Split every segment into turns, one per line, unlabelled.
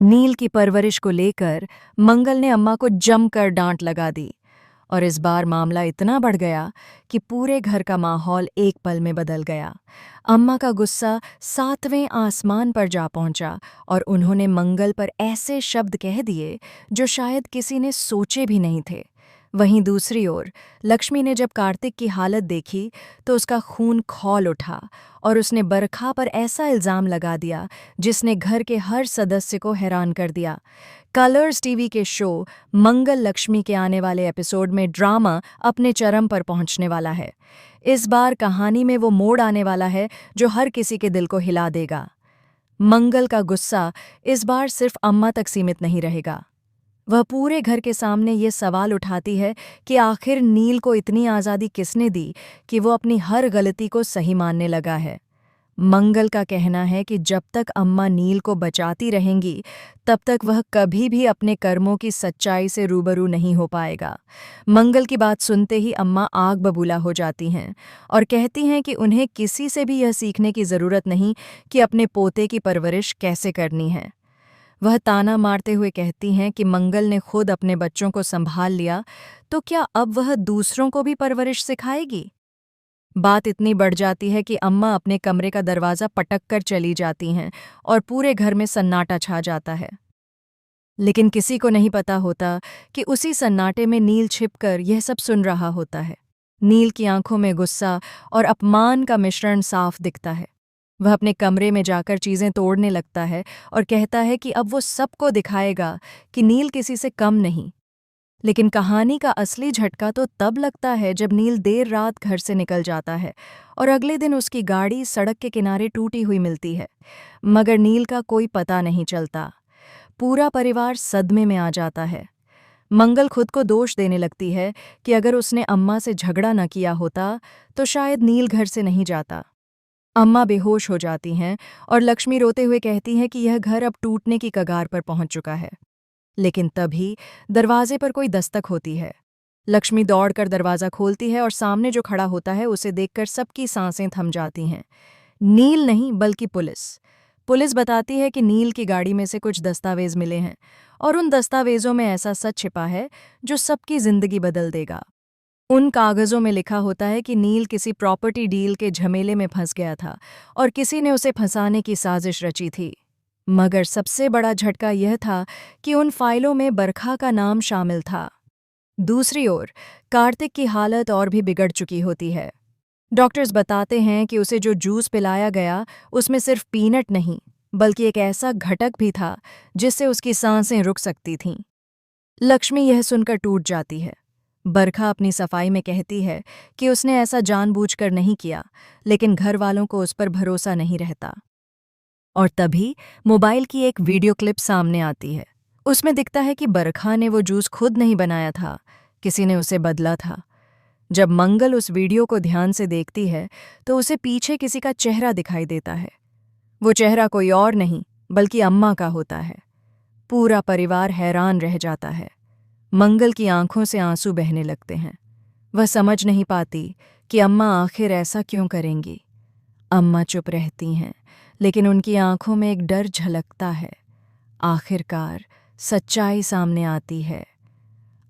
नील की परवरिश को लेकर मंगल ने अम्मा को जमकर डांट लगा दी और इस बार मामला इतना बढ़ गया कि पूरे घर का माहौल एक पल में बदल गया। अम्मा का गुस्सा सातवें आसमान पर जा पहुंचा और उन्होंने मंगल पर ऐसे शब्द कह दिए जो शायद किसी ने सोचे भी नहीं थे। वहीं दूसरी ओर लक्ष्मी ने जब कार्तिक की हालत देखी तो उसका खून खौल उठा और उसने बरखा पर ऐसा इल्ज़ाम लगा दिया जिसने घर के हर सदस्य को हैरान कर दिया। कलर्स टीवी के शो मंगल लक्ष्मी के आने वाले एपिसोड में ड्रामा अपने चरम पर पहुंचने वाला है। इस बार कहानी में वो मोड़ आने वाला है जो हर किसी के दिल को हिला देगा। मंगल का गुस्सा इस बार सिर्फ अम्मा तक सीमित नहीं रहेगा। वह पूरे घर के सामने ये सवाल उठाती है कि आखिर नील को इतनी आज़ादी किसने दी कि वो अपनी हर गलती को सही मानने लगा है। मंगल का कहना है कि जब तक अम्मा नील को बचाती रहेंगी तब तक वह कभी भी अपने कर्मों की सच्चाई से रूबरू नहीं हो पाएगा। मंगल की बात सुनते ही अम्मा आग बबूला हो जाती हैं और कहती हैं कि उन्हें किसी से भी यह सीखने की ज़रूरत नहीं कि अपने पोते की परवरिश कैसे करनी है। वह ताना मारते हुए कहती हैं कि मंगल ने खुद अपने बच्चों को संभाल लिया तो क्या अब वह दूसरों को भी परवरिश सिखाएगी। बात इतनी बढ़ जाती है कि अम्मा अपने कमरे का दरवाज़ा पटक कर चली जाती हैं और पूरे घर में सन्नाटा छा जाता है। लेकिन किसी को नहीं पता होता कि उसी सन्नाटे में नील छिपकर यह सब सुन रहा होता है। नील की आंखों में गुस्सा और अपमान का मिश्रण साफ दिखता है। वह अपने कमरे में जाकर चीज़ें तोड़ने लगता है और कहता है कि अब वो सबको दिखाएगा कि नील किसी से कम नहीं। लेकिन कहानी का असली झटका तो तब लगता है जब नील देर रात घर से निकल जाता है और अगले दिन उसकी गाड़ी सड़क के किनारे टूटी हुई मिलती है। मगर नील का कोई पता नहीं चलता। पूरा परिवार सदमे में आ जाता है। मंगल खुद को दोष देने लगती है कि अगर उसने अम्मा से झगड़ा न किया होता तो शायद नील घर से नहीं जाता। अम्मा बेहोश हो जाती हैं और लक्ष्मी रोते हुए कहती हैं कि यह घर अब टूटने की कगार पर पहुंच चुका है। लेकिन तभी दरवाजे पर कोई दस्तक होती है। लक्ष्मी दौड़कर दरवाज़ा खोलती है और सामने जो खड़ा होता है उसे देखकर सबकी सांसें थम जाती हैं। नील नहीं बल्कि पुलिस। पुलिस बताती है कि नील की गाड़ी में से कुछ दस्तावेज मिले हैं और उन दस्तावेजों में ऐसा सच छिपा है जो सबकी जिंदगी बदल देगा। उन कागज़ों में लिखा होता है कि नील किसी प्रॉपर्टी डील के झमेले में फंस गया था और किसी ने उसे फंसाने की साजिश रची थी। मगर सबसे बड़ा झटका यह था कि उन फाइलों में बरखा का नाम शामिल था। दूसरी ओर कार्तिक की हालत और भी बिगड़ चुकी होती है। डॉक्टर्स बताते हैं कि उसे जो जूस पिलाया गया उसमें सिर्फ पीनट नहीं बल्कि एक ऐसा घटक भी था जिससे उसकी सांसें रुक सकती थीं। लक्ष्मी यह सुनकर टूट जाती है। बरखा अपनी सफाई में कहती है कि उसने ऐसा जानबूझकर नहीं किया, लेकिन घर वालों को उस पर भरोसा नहीं रहता। और तभी मोबाइल की एक वीडियो क्लिप सामने आती है। उसमें दिखता है कि बरखा ने वो जूस खुद नहीं बनाया था, किसी ने उसे बदला था। जब मंगल उस वीडियो को ध्यान से देखती है तो उसे पीछे किसी का चेहरा दिखाई देता है। वो चेहरा कोई और नहीं बल्कि अम्मा का होता है। पूरा परिवार हैरान रह जाता है। मंगल की आंखों से आंसू बहने लगते हैं। वह समझ नहीं पाती कि अम्मा आखिर ऐसा क्यों करेंगी। अम्मा चुप रहती हैं, लेकिन उनकी आंखों में एक डर झलकता है। आखिरकार सच्चाई सामने आती है।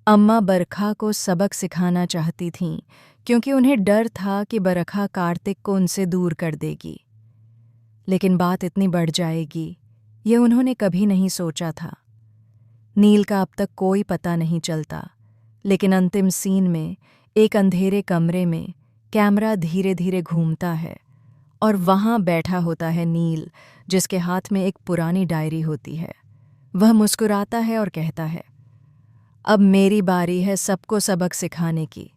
अम्मा बरखा को सबक सिखाना चाहती थीं क्योंकि उन्हें डर था कि बरखा कार्तिक को उनसे दूर कर देगी। लेकिन बात इतनी बढ़ जाएगी, ये उन्होंने कभी नहीं सोचा था। नील का अब तक कोई पता नहीं चलता, लेकिन अंतिम सीन में एक अंधेरे कमरे में कैमरा धीरे धीरे घूमता है और वहाँ बैठा होता है नील, जिसके हाथ में एक पुरानी डायरी होती है। वह मुस्कुराता है और कहता है, अब मेरी बारी है सबको सबक सिखाने की।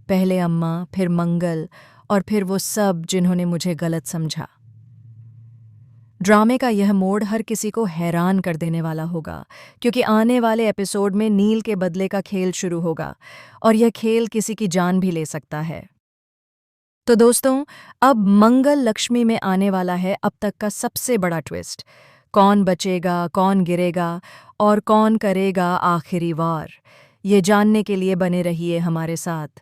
पहले अम्मा, फिर मंगल और फिर वो सब जिन्होंने मुझे गलत समझा। ड्रामे का यह मोड़ हर किसी को हैरान कर देने वाला होगा, क्योंकि आने वाले एपिसोड में नील के बदले का खेल शुरू होगा और यह खेल किसी की जान भी ले सकता है। तो दोस्तों, अब मंगल लक्ष्मी में आने वाला है अब तक का सबसे बड़ा ट्विस्ट। कौन बचेगा, कौन गिरेगा और कौन करेगा आखिरी वार, ये जानने के लिए बने रहिए हमारे साथ।